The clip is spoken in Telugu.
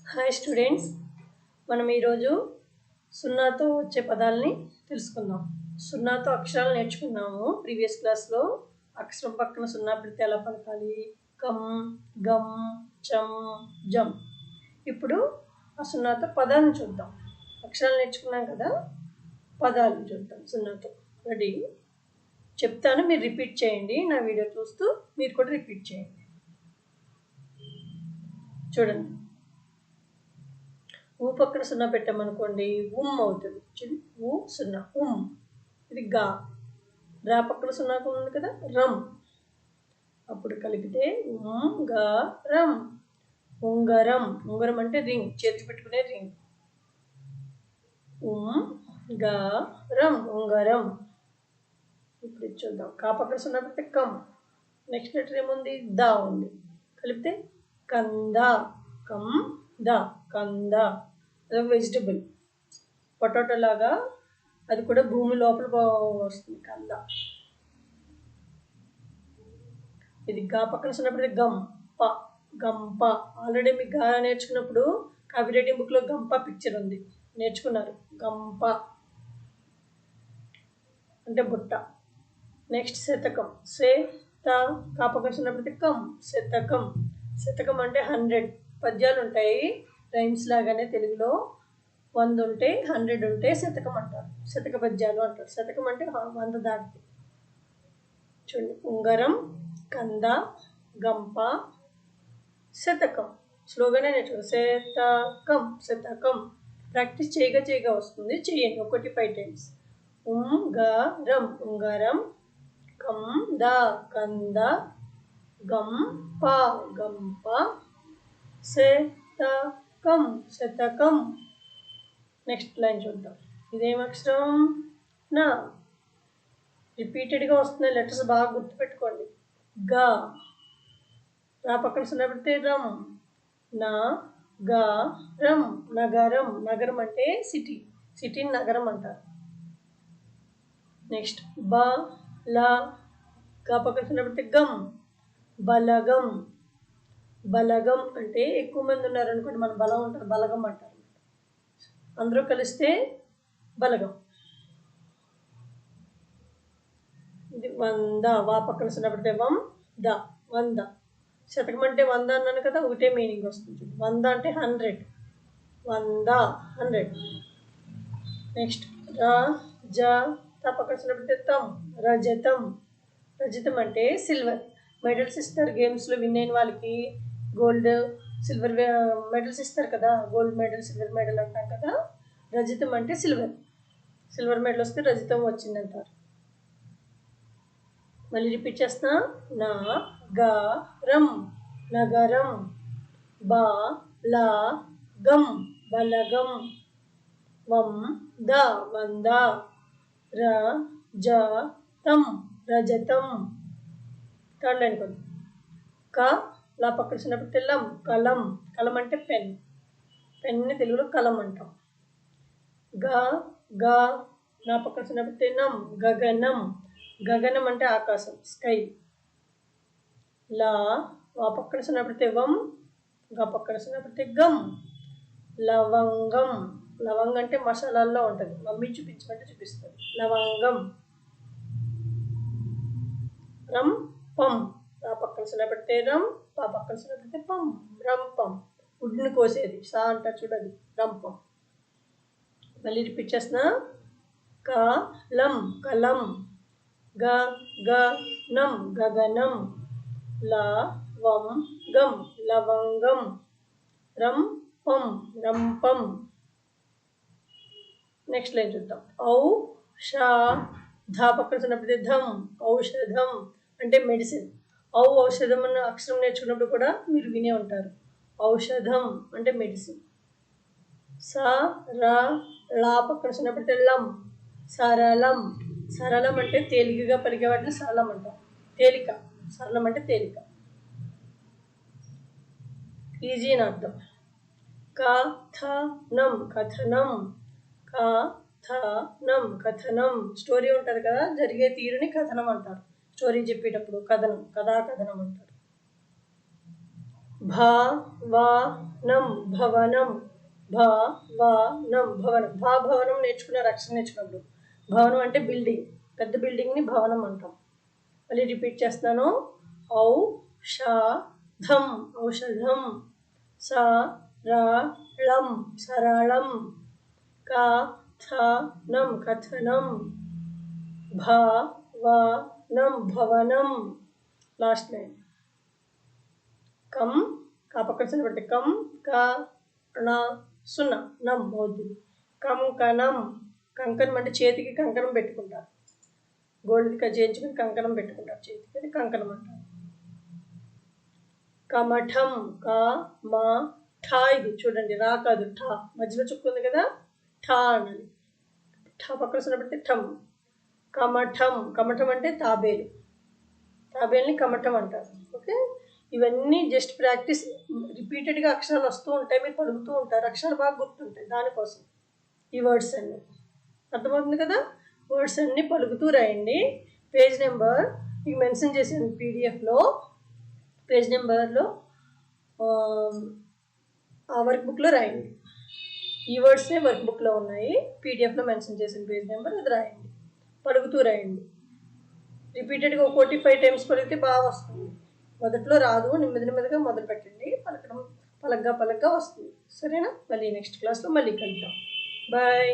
హాయ్ స్టూడెంట్స్, మనం ఈరోజు సున్నాతో వచ్చే పదాలని తెలుసుకుందాం. సున్నాతో అక్షరాలు నేర్చుకున్నాము. ప్రీవియస్ క్లాస్లో అక్షరం పక్కన సున్నా పెడితే ఎలా పలకాలి, కమ్, గమ్, చమ్, జమ్. ఇప్పుడు ఆ సున్నాతో పదాలను చూద్దాం. అక్షరాలు నేర్చుకున్నాం కదా, పదాలు చూద్దాం సున్నాతో. రెడీ? చెప్తాను, మీరు రిపీట్ చేయండి. నా వీడియో చూస్తూ మీరు కూడా రిపీట్ చేయండి. చూడండి, ఊ పక్కన సున్నా పెట్టామనుకోండి ఉమ్ అవుతుంది. చూడండి, ఊ సున్నా ఉమ్. ఇది గా. రా పక్కన సున్నా ఉంది కదా, రమ్. అప్పుడు కలిపితే ఉమ్ గా రమ్. ఉంగరం. ఉంగరం అంటే రింగ్, చేతి పెట్టుకునే రింగ్. ఉమ్ గా రమ్ ఉంగరం. ఇప్పుడు చూద్దాం. కా పక్కన సున్నా పెడితే కమ్. నెక్స్ట్ లెటర్ ఏముంది, దా ఉంది. కలిపితే కంద. కమ్ ద కంద. అదొక వెజిటబుల్, పొటాటో లాగా. అది కూడా భూమి లోపల వస్తుంది, కంద. ఇది గా పక్కన ఉన్నప్పుడు గంప. గంప. ఆల్రెడీ మీకు గా నేర్చుకున్నప్పుడు కాపీ రైటింగ్ బుక్లో గంప పిక్చర్ ఉంది, నేర్చుకున్నారు. గంప అంటే బుట్ట. నెక్స్ట్ శతకం. సే త కా పక్కన ఉన్నప్పుడు కం. శతకం. శతకం అంటే 100 పద్యాలు ఉంటాయి, రైమ్స్ లాగానే. తెలుగులో 100 ఉంటే 100 ఉంటే శతకం అంటారు, శతక పద్యాలు అంటారు. శతకం అంటే 100 దాటితే. చూడండి, ఉంగరం, కంద, గంప, శతకం. స్లోగానే నేర్చుకోండి. శతకం శతకం. ప్రాక్టీస్ చేయగా వస్తుంది, చేయండి 1-5 టైమ్స్. ఉంగరం ఉంగరం, కంద కంద, గంప గంప, శతకం శతకం. నెక్స్ట్ లైన్ చూద్దాం. ఇదేం అక్షరం, నా. రిపీటెడ్గా వస్తున్నాయి లెటర్స్, బాగా గుర్తుపెట్టుకోండి. గా. రా పక్కన సున్నా పెడితే రమ్. నా గా రమ్ నగరం. నగరం అంటే సిటీ, సిటీని నగరం అంటారు. నెక్స్ట్ బ ల గా పక్కన సున్నా పెడితే గమ్. బలగం. బలగం అంటే ఎక్కువ మంది ఉన్నారనుకోండి, మన బలం ఉంటారు, బలగం అంటారు. అందరూ కలిస్తే బలగం. ఇది 100. వా పక్కన సున్నా పెడితే వం ద 100. శతకం అంటే 100 అన్నాను కదా, ఒకటే మీనింగ్ వస్తుంది. 100 అంటే 100. 100 100. నెక్స్ట్ ర జ త పక్కన సున్నా పెడితే తం. రజతం. రజతం అంటే సిల్వర్. మెడల్స్ ఇస్తారు గేమ్స్లో విన్ అయిన వాళ్ళకి. గోల్డ్, సిల్వర్ మెడల్స్ ఇస్తారు కదా, గోల్డ్ మెడల్, సిల్వర్ మెడల్ అంటాం కదా. రజతం అంటే సిల్వర్. సిల్వర్ మెడల్ వస్తే రజతం వచ్చిందంటారు. మళ్ళీ రిపీట్ చేస్తున్నా. నా గా రం నగరం. బ ల గం బలగం. వం ద 100. ర జ తం రజతం. థర్డ్ లైన్ కొద్ది. క లా పక్కన చిన్నప్పుడు తెల్లం. కలం. కలం అంటే పెన్. పెన్ని తెలుగులో కలం అంటాం. గ గా నా పక్కన చిన్నప్పుడు తిన్నం. గగనం. గగనం అంటే ఆకాశం, స్కై. లా వా పక్కన చిన్నప్పుడు వం. గా పక్కన చిన్నప్పుడు గమ్. లవంగం. లవంగం అంటే మసాలాల్లో ఉంటుంది, మమ్మీ చూపించమంటే చూపిస్తుంది. లవంగం. రం పం. రా పక్కన చిన్నపడితే రం, పా పక్కన చిన్నపడితే పం. రంపం. ఉడ్డుని కోసేది, సా అంటారు చూడది, రంపం. మళ్ళీ రిపీట్ చేస్తున్నా. కలం కలం. గ గ నం గగనం. లవంగం లవంగం. రంపం రంపం. నెక్స్ట్ లైన్ చూద్దాం. ఔ ష ధ పక్కన చిన్నప్పుడు ధం. ఔషధం అంటే మెడిసిన్. ఔ ఔషధం అన్న అక్షరం నేర్చుకున్నప్పుడు కూడా మీరు వినే ఉంటారు. ఔషధం అంటే మెడిసిన్. స ర లా పక్కన చిన్నప్పుడు లం. సరళం. సరళం అంటే తేలికగా పలికే వాటిని సరళం అంటాం. తేలిక. సరళం అంటే తేలిక, ఈజీ అని అర్థం. కథనం కథనం. కథనం కథనం. స్టోరీ ఉంటుంది కదా, జరిగే తీరుని కథనం అంటారు. స్టోరీ చెప్పేటప్పుడు కథనం, కథా కథనం అంటారు. భవనం భవనం భవనం భవనం భవనం నేర్చుకున్నారు అక్షరం నేర్చుకున్నప్పుడు. భవనం అంటే బిల్డింగ్, పెద్ద బిల్డింగ్ని భవనం అంటాం. మళ్ళీ రిపీట్ చేస్తున్నాను. ఔషధం ఔషధం, సరళం సరళం, కథనం కథనం, భవనం భవనం. లాస్ట్ లైన్ కం, కా పక్కన చిన్న పెడితే కం కణ సున్నా నం అవుతుంది. కంకణం, కంకణం అంటే చేతికి కంకణం పెట్టుకుంటారు, గోల్డ్ చేయించుకుని కంకణం పెట్టుకుంటారు చేతికి, అది కంకణం అంటారు. కమఠం ఠా, ఇది చూడండి రా కాదు ఠా, మధ్యలో చుక్కుంది కదా ఠా అన్నది. ఠా పక్కన సున్నా పెడితే ఠం. కమఠం, కమఠం అంటే తాబేలు, తాబేల్ని కమఠం అంటారు. ఓకే, ఇవన్నీ జస్ట్ ప్రాక్టీస్. రిపీటెడ్గా అక్షరాలు వస్తూ ఉంటాయి, మీరు పలుకుతూ ఉంటారు, అక్షరాలు బాగా గుర్తుంటాయి. దానికోసం ఈ వర్డ్స్ అన్నీ అర్థమవుతుంది కదా. వర్డ్స్ అన్నీ పలుకుతూ రాయండి. పేజ్ నెంబర్ మీకు మెన్షన్ చేసాను పీడిఎఫ్లో. పేజ్ నెంబర్లో ఆ వర్క్ బుక్లో రాయండి. ఈ వర్డ్స్నే వర్క్ బుక్లో ఉన్నాయి, పీడిఎఫ్లో మెన్షన్ చేసిన పేజ్ నెంబర్ అది రాయండి, పలుకుతూ రాయండి. రిపీటెడ్గా 45 టైమ్స్ పలికితే బాగా వస్తుంది. మొదట్లో రాదు, నెమ్మదిగా మొదలు పెట్టండి, పలకగా వస్తుంది. సరేనా? మళ్ళీ నెక్స్ట్ క్లాస్లో మళ్ళీ కలుద్దాం. బాయ్.